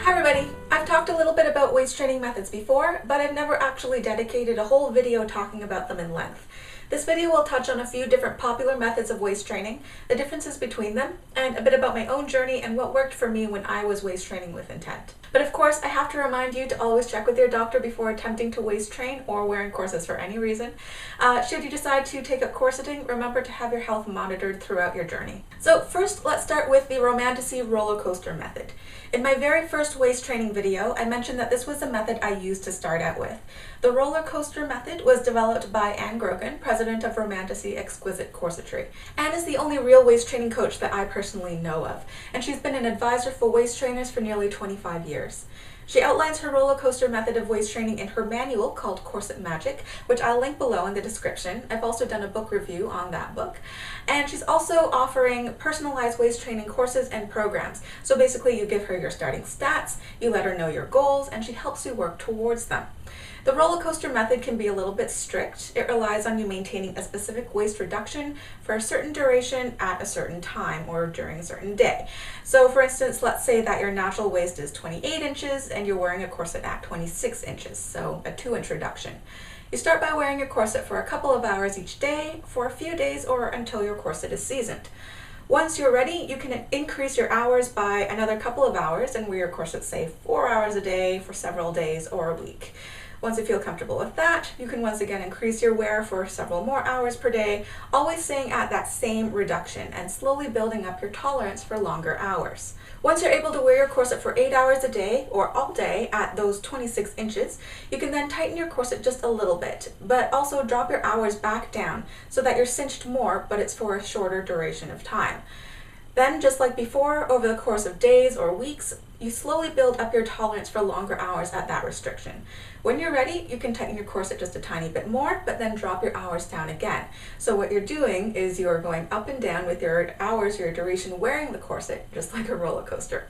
Hi everybody! I've talked a little bit about waist training methods before, but I've never actually dedicated a whole video talking about them in length. This video will touch on a few different popular methods of waist training, the differences between them, and a bit about my own journey and what worked for me when I was waist training with intent. But of course, I have to remind you to always check with your doctor before attempting to waist train or wearing corsets for any reason. Should you decide to take up corseting, remember to have your health monitored throughout your journey. So first, let's start with the Romantasy roller coaster method. In my very first waist training video, I mentioned that this was the method I used to start out with. The roller coaster method was developed by Ann Grogan, president of Romantasy Exquisite Corsetry. Ann is the only real waist training coach that I personally know of, and she's been an advisor for waist trainers for nearly 25 years. She outlines her roller coaster method of waist training in her manual called Corset Magic, which I'll link below in the description. I've also done a book review on that book. And she's also offering personalized waist training courses and programs. So basically you give her your starting stats, you let her know your goals, and she helps you work towards them. The roller coaster method can be a little bit strict. It relies on you maintaining a specific waist reduction for a certain duration at a certain time or during a certain day. So for instance, let's say that your natural waist is 28 inches and you're wearing a corset at 26 inches, so a 2-inch reduction. You start by wearing your corset for a couple of hours each day, for a few days, or until your corset is seasoned. Once you're ready, you can increase your hours by another couple of hours and wear your corset, say, 4 hours a day for several days or a week. Once you feel comfortable with that, you can once again increase your wear for several more hours per day, always staying at that same reduction and slowly building up your tolerance for longer hours. Once you're able to wear your corset for 8 hours a day or all day at those 26 inches, you can then tighten your corset just a little bit, but also drop your hours back down so that you're cinched more, but it's for a shorter duration of time. Then, just like before, over the course of days or weeks, you slowly build up your tolerance for longer hours at that restriction. When you're ready, you can tighten your corset just a tiny bit more, but then drop your hours down again. So what you're doing is you're going up and down with your hours, your duration wearing the corset, just like a roller coaster.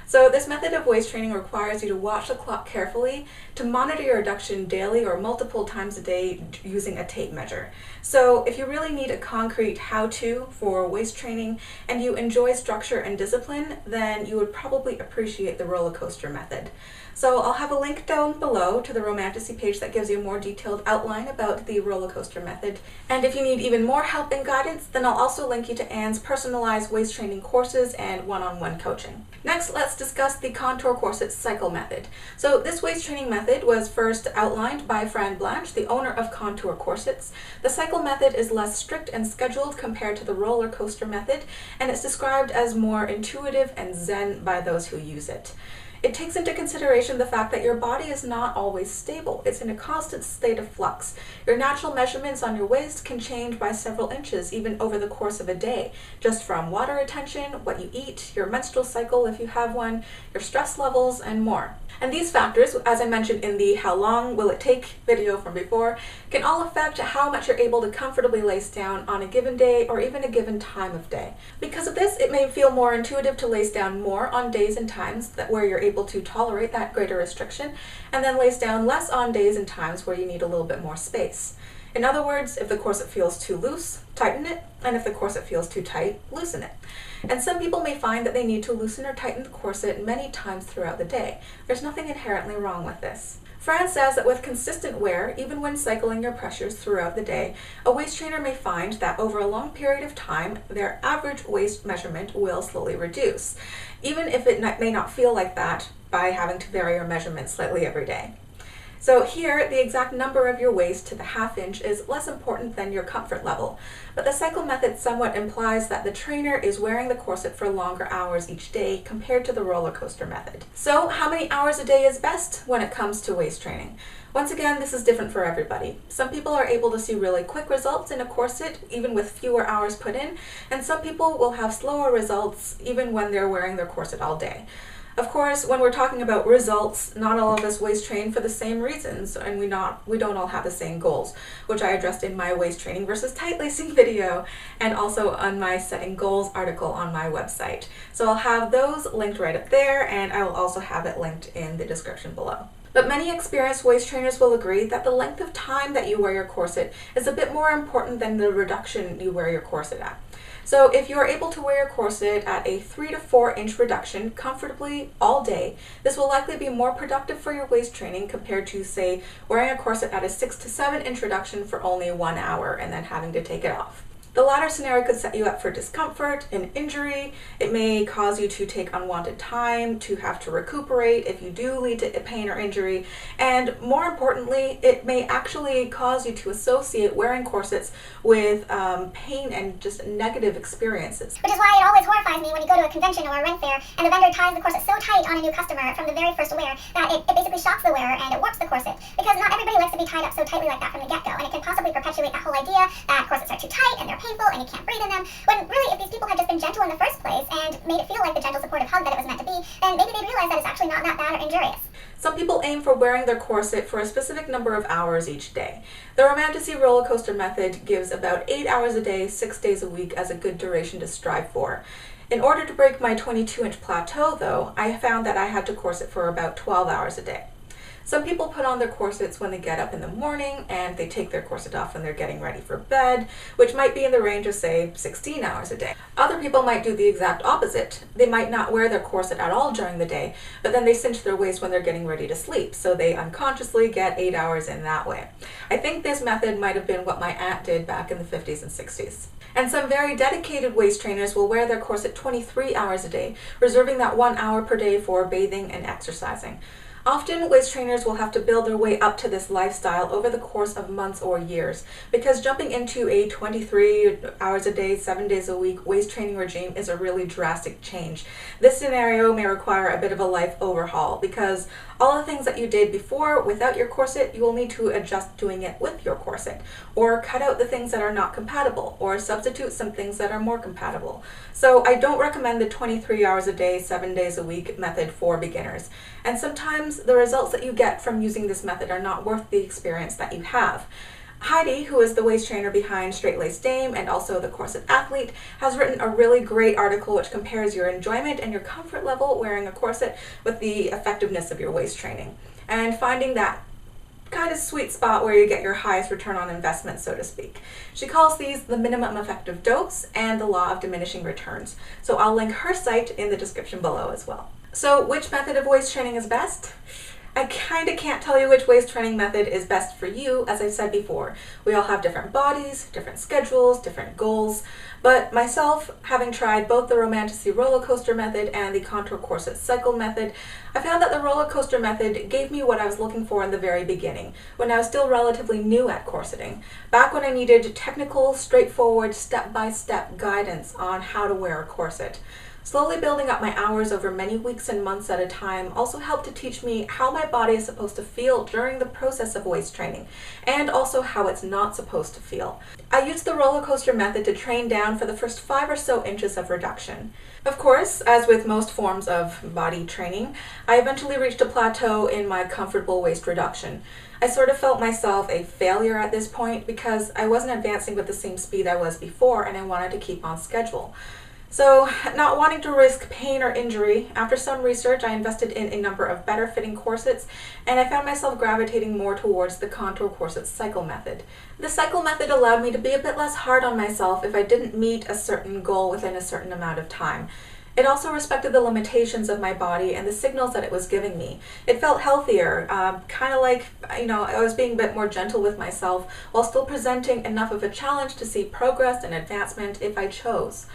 So this method of waist training requires you to watch the clock carefully, to monitor your reduction daily or multiple times a day using a tape measure. So if you really need a concrete how-to for waist training and you enjoy structure and discipline, then you would probably appreciate the roller coaster method. So I'll have a link down below to the Romantasy page that gives you a more detailed outline about the roller coaster method. And if you need even more help and guidance, then I'll also link you to Ann's personalized waist training courses and one-on-one coaching. Next, let's discuss the contour corset cycle method. So this waist training method was first outlined by Fran Blanche, the owner of Contour Corsets. The cycle method is less strict and scheduled compared to the roller coaster method, and it's described as more intuitive and zen by those who use it. It takes into consideration the fact that your body is not always stable. It's in a constant state of flux. Your natural measurements on your waist can change by several inches even over the course of a day, just from water retention, what you eat, your menstrual cycle if you have one, your stress levels, and more. And these factors, as I mentioned in the how long will it take video from before, can all affect how much you're able to comfortably lace down on a given day or even a given time of day. Because of this, it may feel more intuitive to lace down more on days and times where you're able to tolerate that greater restriction, and then lace down less on days and times where you need a little bit more space. In other words, if the corset feels too loose, tighten it, and if the corset feels too tight, loosen it. And some people may find that they need to loosen or tighten the corset many times throughout the day. There's nothing inherently wrong with this. Fran says that with consistent wear, even when cycling your pressures throughout the day, a waist trainer may find that over a long period of time, their average waist measurement will slowly reduce, even if it may not feel like that by having to vary your measurement slightly every day. So here, the exact number of your waist to the ½ inch is less important than your comfort level, but the cycle method somewhat implies that the trainer is wearing the corset for longer hours each day compared to the roller coaster method. So how many hours a day is best when it comes to waist training? Once again, this is different for everybody. Some people are able to see really quick results in a corset even with fewer hours put in, and some people will have slower results even when they're wearing their corset all day. Of course, when we're talking about results, not all of us waist train for the same reasons, and we don't all have the same goals, which I addressed in my waist training versus tight lacing video, and also on my setting goals article on my website. So I'll have those linked right up there, and I will also have it linked in the description below. But many experienced waist trainers will agree that the length of time that you wear your corset is a bit more important than the reduction you wear your corset at. So if you're able to wear a corset at a 3 to 4 inch reduction comfortably all day, this will likely be more productive for your waist training compared to, say, wearing a corset at a 6 to 7 inch reduction for only 1 hour and then having to take it off. The latter scenario could set you up for discomfort and injury. It may cause you to take unwanted time, to have to recuperate if you do lead to pain or injury, and more importantly, it may actually cause you to associate wearing corsets with pain and just negative experiences. Which is why it always horrifies me when you go to a convention or a rent fair and the vendor ties the corset so tight on a new customer from the very first wear that it basically shocks the wearer and it warps the corset, because not everybody likes to be tied up so tightly like that from the get-go, and it can possibly perpetuate that whole idea that corsets are too tight and they're painful and you can't breathe in them, when really if these people had just been gentle in the first place and made it feel like the gentle supportive hug that it was meant to be, then maybe they'd realize that it's actually not that bad or injurious. Some people aim for wearing their corset for a specific number of hours each day. The Romantasy roller coaster method gives about 8 hours a day, 6 days a week as a good duration to strive for. In order to break my 22-inch plateau, though, I found that I had to corset for about 12 hours a day. Some people put on their corsets when they get up in the morning, and they take their corset off when they're getting ready for bed, which might be in the range of, say, 16 hours a day. Other people might do the exact opposite. They might not wear their corset at all during the day, but then they cinch their waist when they're getting ready to sleep, so they unconsciously get 8 hours in that way. I think this method might have been what my aunt did back in the 50s and 60s. And some very dedicated waist trainers will wear their corset 23 hours a day, reserving that 1 hour per day for bathing and exercising. Often, waist trainers will have to build their way up to this lifestyle over the course of months or years, because jumping into a 23 hours a day, 7 days a week waist training regime is a really drastic change. This scenario may require a bit of a life overhaul, because all the things that you did before without your corset, you will need to adjust doing it with your corset, or cut out the things that are not compatible, or substitute some things that are more compatible. So I don't recommend the 23 hours a day, 7 days a week method for beginners. And sometimes the results that you get from using this method are not worth the experience that you have. Heidi, who is the waist trainer behind Strait-Laced and also the Corset Athlete, has written a really great article which compares your enjoyment and your comfort level wearing a corset with the effectiveness of your waist training, and finding that kind of sweet spot where you get your highest return on investment, so to speak. She calls these the minimum effective dose and the law of diminishing returns. So I'll link her site in the description below as well. So which method of waist training is best? I kind of can't tell you which waist training method is best for you. As I've said before, we all have different bodies, different schedules, different goals, but myself, having tried both the Romantasy roller coaster method and the contour corset cycle method, I found that the roller coaster method gave me what I was looking for in the very beginning, when I was still relatively new at corseting, back when I needed technical, straightforward, step-by-step guidance on how to wear a corset. Slowly building up my hours over many weeks and months at a time also helped to teach me how my body is supposed to feel during the process of waist training, and also how it's not supposed to feel. I used the roller coaster method to train down for the first 5 or so inches of reduction. Of course, as with most forms of body training, I eventually reached a plateau in my comfortable waist reduction. I sort of felt myself a failure at this point because I wasn't advancing with the same speed I was before, and I wanted to keep on schedule. So, not wanting to risk pain or injury, after some research I invested in a number of better fitting corsets, and I found myself gravitating more towards the contour corset cycle method. The cycle method allowed me to be a bit less hard on myself if I didn't meet a certain goal within a certain amount of time. It also respected the limitations of my body and the signals that it was giving me. It felt healthier, kind of like, I was being a bit more gentle with myself while still presenting enough of a challenge to see progress and advancement if I chose.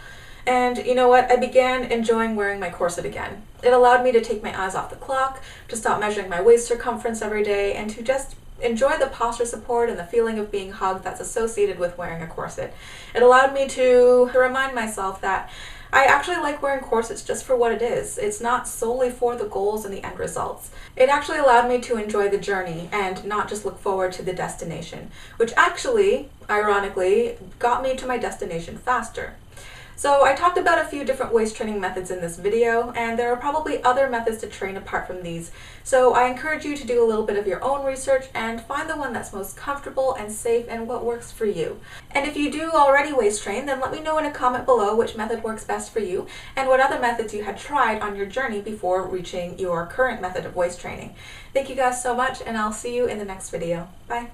And you know what? I began enjoying wearing my corset again. It allowed me to take my eyes off the clock, to stop measuring my waist circumference every day, and to just enjoy the posture support and the feeling of being hugged that's associated with wearing a corset. It allowed me to remind myself that I actually like wearing corsets just for what it is. It's not solely for the goals and the end results. It actually allowed me to enjoy the journey and not just look forward to the destination, which actually, ironically, got me to my destination faster. So I talked about a few different waist training methods in this video, and there are probably other methods to train apart from these. So I encourage you to do a little bit of your own research and find the one that's most comfortable and safe and what works for you. And if you do already waist train, then let me know in a comment below which method works best for you and what other methods you had tried on your journey before reaching your current method of waist training. Thank you guys so much, and I'll see you in the next video. Bye.